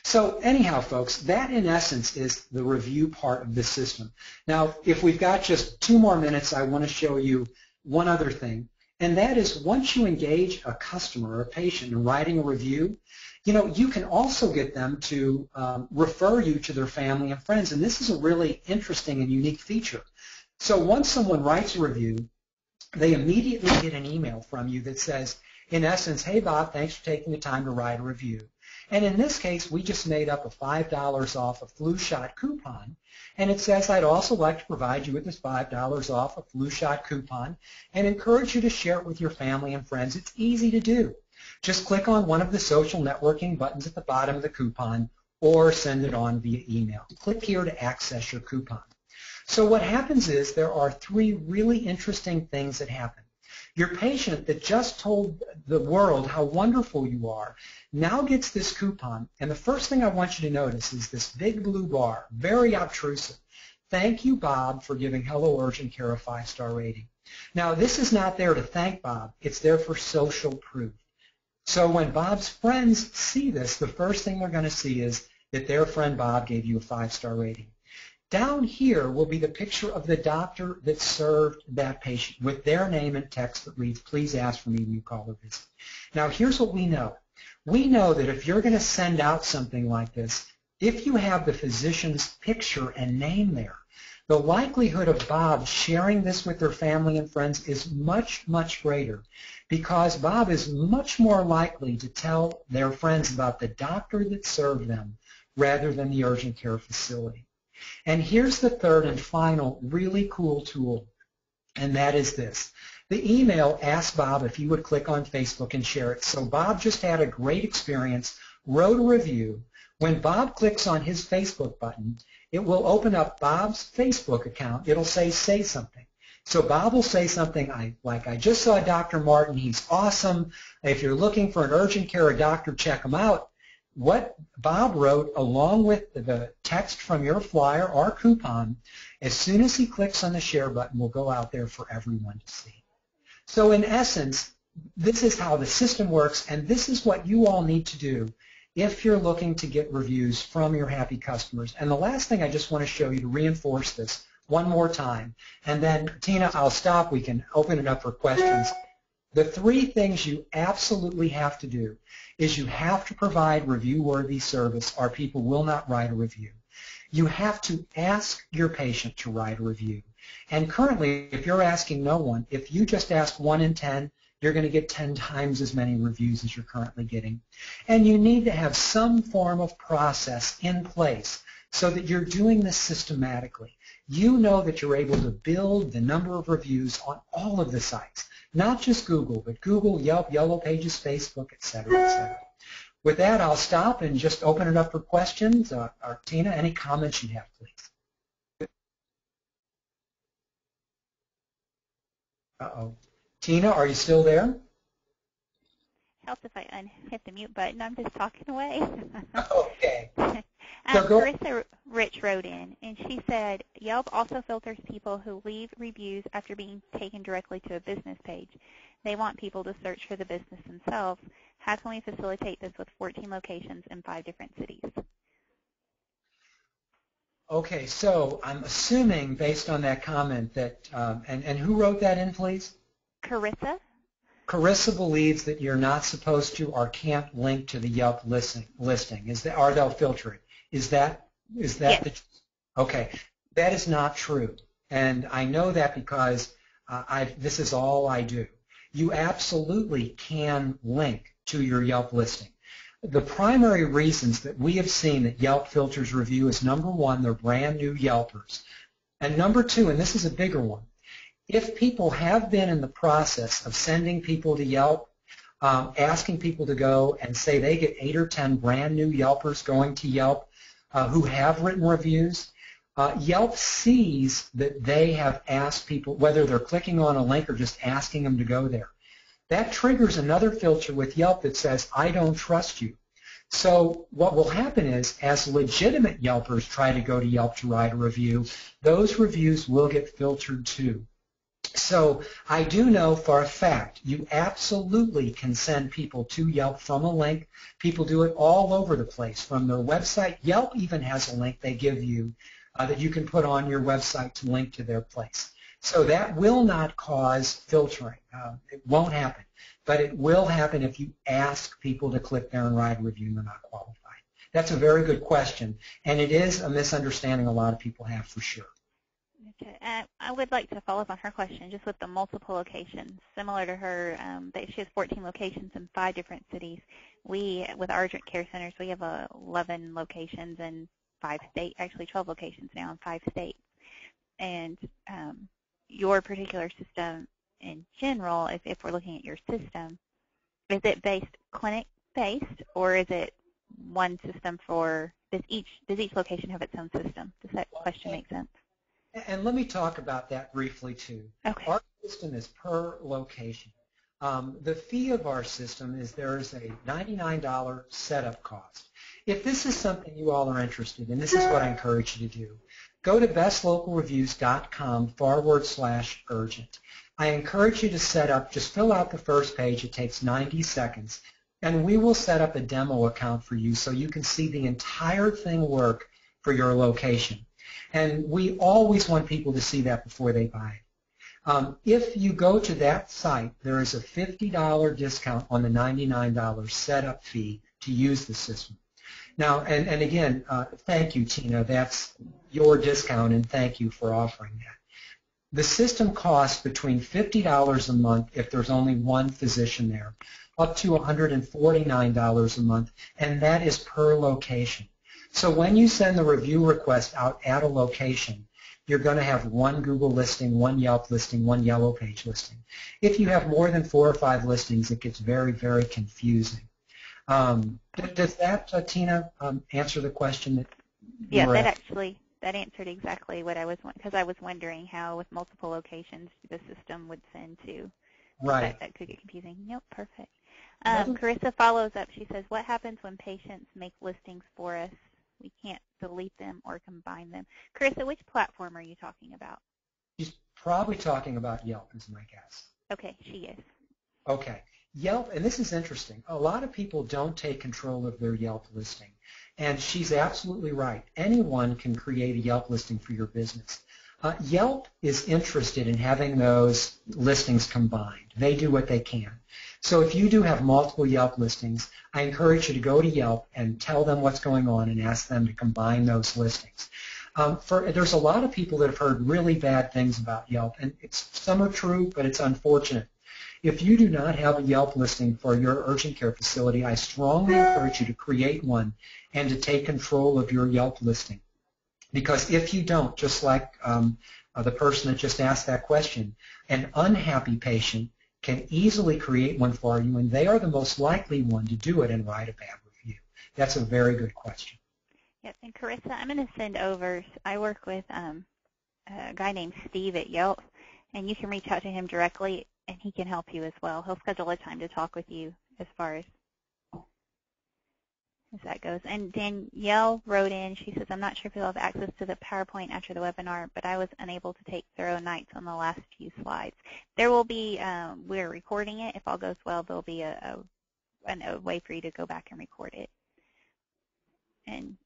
So anyhow, folks, that in essence is the review part of the system. Now, if we've got just 2 more minutes, I want to show you one other thing, and that is once you engage a customer or a patient in writing a review, you can also get them to refer you to their family and friends, and this is a really interesting and unique feature. So once someone writes a review, they immediately get an email from you that says, in essence, hey Bob, thanks for taking the time to write a review. And in this case, we just made up a $5 off a flu shot coupon, and it says, I'd also like to provide you with this $5 off a flu shot coupon and encourage you to share it with your family and friends. It's easy to do. Just click on one of the social networking buttons at the bottom of the coupon or send it on via email. Click here to access your coupon. So what happens is there are 3 really interesting things that happen. Your patient that just told the world how wonderful you are now gets this coupon, and the first thing I want you to notice is this big blue bar, very obtrusive. Thank you, Bob, for giving Hello Urgent Care a 5-star rating. Now, this is not there to thank Bob. It's there for social proof. So when Bob's friends see this, the first thing they're going to see is that their friend Bob gave you a 5-star rating. Down here will be the picture of the doctor that served that patient with their name and text that reads, please ask for me when you call or visit. Now, here's what we know. We know that if you're going to send out something like this, if you have the physician's picture and name there, the likelihood of Bob sharing this with their family and friends is much, much greater because Bob is much more likely to tell their friends about the doctor that served them rather than the urgent care facility. And here's the third and final really cool tool, and that is this. The email asked Bob if he would click on Facebook and share it. So Bob just had a great experience, wrote a review. When Bob clicks on his Facebook button, it will open up Bob's Facebook account. It'll say something. So Bob will say something like, I just saw Dr. Martin. He's awesome. If you're looking for an urgent care doctor, check him out. What Bob wrote along with the text from your flyer or coupon, as soon as he clicks on the share button, will go out there for everyone to see. So in essence, this is how the system works, and this is what you all need to do if you're looking to get reviews from your happy customers. And the last thing I just want to show you to reinforce this one more time, and then Tina, I'll stop. We can open it up for questions. The 3 things you absolutely have to do is you have to provide review-worthy service or people will not write a review. You have to ask your patient to write a review. And currently, if you're asking no one, if you just ask 1 in 10, you're going to get 10 times as many reviews as you're currently getting. And you need to have some form of process in place so that you're doing this systematically. You know that you're able to build the number of reviews on all of the sites, not just Google, but Google, Yelp, Yellow Pages, Facebook, et cetera, et cetera. With that, I'll stop and just open it up for questions. Tina, any comments you have, please? Uh-oh. Tina, are you still there? Helps if I hit the mute button. I'm just talking away. Okay. So Carissa Rich wrote in, and she said, Yelp also filters people who leave reviews after being taken directly to a business page. They want people to search for the business themselves. How can we facilitate this with 14 locations in 5 different cities? Okay, so I'm assuming based on that comment that, and who wrote that in, please? Carissa. Carissa believes that you're not supposed to or can't link to the Yelp listing. Or they'll filter it. Is that Yes. Okay, that is not true, and I know that because this is all I do. You absolutely can link to your Yelp listing. The primary reasons that we have seen that Yelp filters review is, number 1, they're brand new Yelpers, and number 2, and this is a bigger one, if people have been in the process of sending people to Yelp, asking people to go and say they get 8 or 10 brand new Yelpers going to Yelp who have written reviews, Yelp sees that they have asked people, whether they're clicking on a link or just asking them to go there. That triggers another filter with Yelp that says, I don't trust you. So what will happen is, as legitimate Yelpers try to go to Yelp to write a review, those reviews will get filtered too. So I do know for a fact you absolutely can send people to Yelp from a link. People do it all over the place from their website. Yelp even has a link they give you that you can put on your website to link to their place. So that will not cause filtering. It won't happen. But it will happen if you ask people to click there and write a review and they're not qualified. That's a very good question, and it is a misunderstanding a lot of people have for sure. Okay. I would like to follow up on her question just with the multiple locations. Similar to her, she has 14 locations in 5 different cities. We, with our urgent care centers, we have 11 locations in 5 states, actually 12 locations now in 5 states. And your particular system in general, if we're looking at your system, is it based clinic-based, or is it one system for, does each location have its own system? Does that question make sense? And let me talk about that briefly too. Okay. Our system is per location. The fee of our system is there is a $99 setup cost. If this is something you all are interested in, this is what I encourage you to do. Go to bestlocalreviews.com/urgent. I encourage you to set up, just fill out the first page. It takes 90 seconds. And we will set up a demo account for you so you can see the entire thing work for your location. And we always want people to see that before they buy it. If you go to that site, there is a $50 discount on the $99 setup fee to use the system. Now, and again, thank you, Tina. That's your discount, and thank you for offering that. The system costs between $50 a month if there's only one physician there, up to $149 a month, and that is per location. So when you send the review request out at a location, you're going to have one Google listing, one Yelp listing, one Yellow Page listing. If you have more than 4 or 5 listings, it gets very, very confusing. Does that, Tina, answer the question that you were asking? That answered exactly what I was, because I was wondering how with multiple locations the system would send to. Right. That could get confusing. Nope, perfect. Carissa follows up. She says, what happens when patients make listings for us? We can't delete them or combine them. Carissa, which platform are you talking about? She's probably talking about Yelp, is my guess. Okay, she is. Okay. Yelp, and this is interesting, a lot of people don't take control of their Yelp listing. And she's absolutely right. Anyone can create a Yelp listing for your business. Yelp is interested in having those listings combined. They do what they can. So if you do have multiple Yelp listings, I encourage you to go to Yelp and tell them what's going on and ask them to combine those listings. There's a lot of people that have heard really bad things about Yelp, and some are true, but it's unfortunate. If you do not have a Yelp listing for your urgent care facility, I strongly encourage you to create one and to take control of your Yelp listing. Because if you don't, just like the person that just asked that question, an unhappy patient can easily create one for you, and they are the most likely one to do it and write a bad review. That's a very good question. Yes, and Carissa, I'm going to send over, I work with a guy named Steve at Yelp, and you can reach out to him directly, and he can help you as well. He'll schedule a time to talk with you as far as that goes. And Danielle wrote in, she says, I'm not sure if you'll have access to the PowerPoint after the webinar, but I was unable to take thorough notes on the last few slides. There will be, we're recording it. If all goes well, there'll be a way for you to go back and record it. And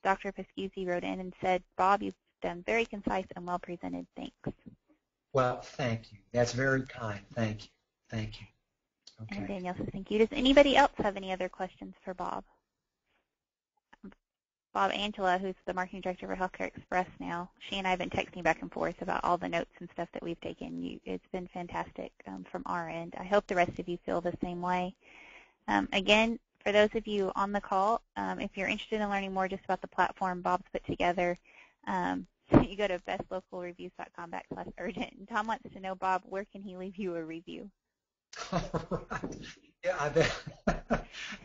Dr. Pascuzzi wrote in and said, Bob, you've done very concise and well presented. Thanks. Well, thank you. That's very kind. Thank you. Thank you. Okay. And Danielle says, thank you. Does anybody else have any other questions for Bob? Bob Angela, who's the marketing director for Healthcare Express now, she and I have been texting back and forth about all the notes and stuff that we've taken. It's been fantastic from our end. I hope the rest of you feel the same way. Again, for those of you on the call, if you're interested in learning more just about the platform Bob's put together, you go to bestlocalreviews.com/urgent. And Tom wants to know, Bob, where can he leave you a review? All right. Yeah,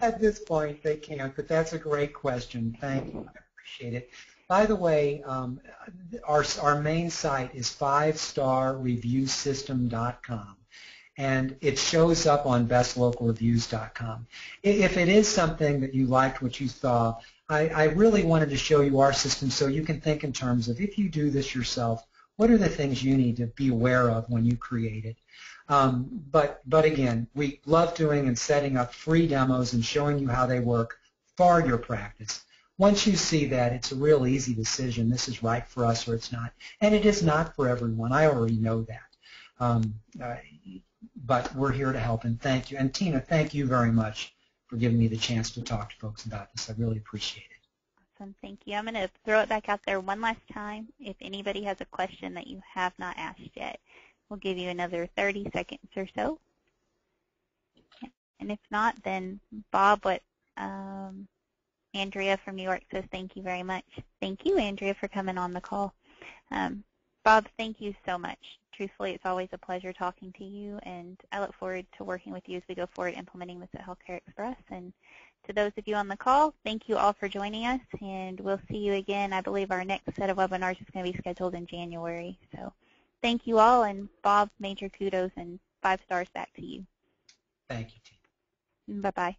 at this point they can't, but that's a great question. Thank you. I appreciate it. By the way, our main site is 5starreviewsystem.com, and it shows up on bestlocalreviews.com. If it is something that you liked what you saw, I really wanted to show you our system so you can think in terms of if you do this yourself, What are the things you need to be aware of when you create it? But again, we love doing and setting up free demos and showing you how they work for your practice. Once you see that, it's a real easy decision. This is right for us or it's not. And it is not for everyone. I already know that. But we're here to help, and thank you. And Tina, thank you very much for giving me the chance to talk to folks about this. I really appreciate it. Awesome. Thank you. I'm going to throw it back out there one last time. If anybody has a question that you have not asked yet, we'll give you another 30 seconds or so. And if not, then Bob, what Andrea from New York says, thank you very much. Thank you, Andrea, for coming on the call. Bob, thank you so much. Truthfully, it's always a pleasure talking to you, and I look forward to working with you as we go forward implementing this at Healthcare Express. And to those of you on the call, thank you all for joining us, and we'll see you again. I believe our next set of webinars is going to be scheduled in January. So thank you all, and Bob, major kudos and 5 stars back to you. Thank you, Tina. Bye-bye.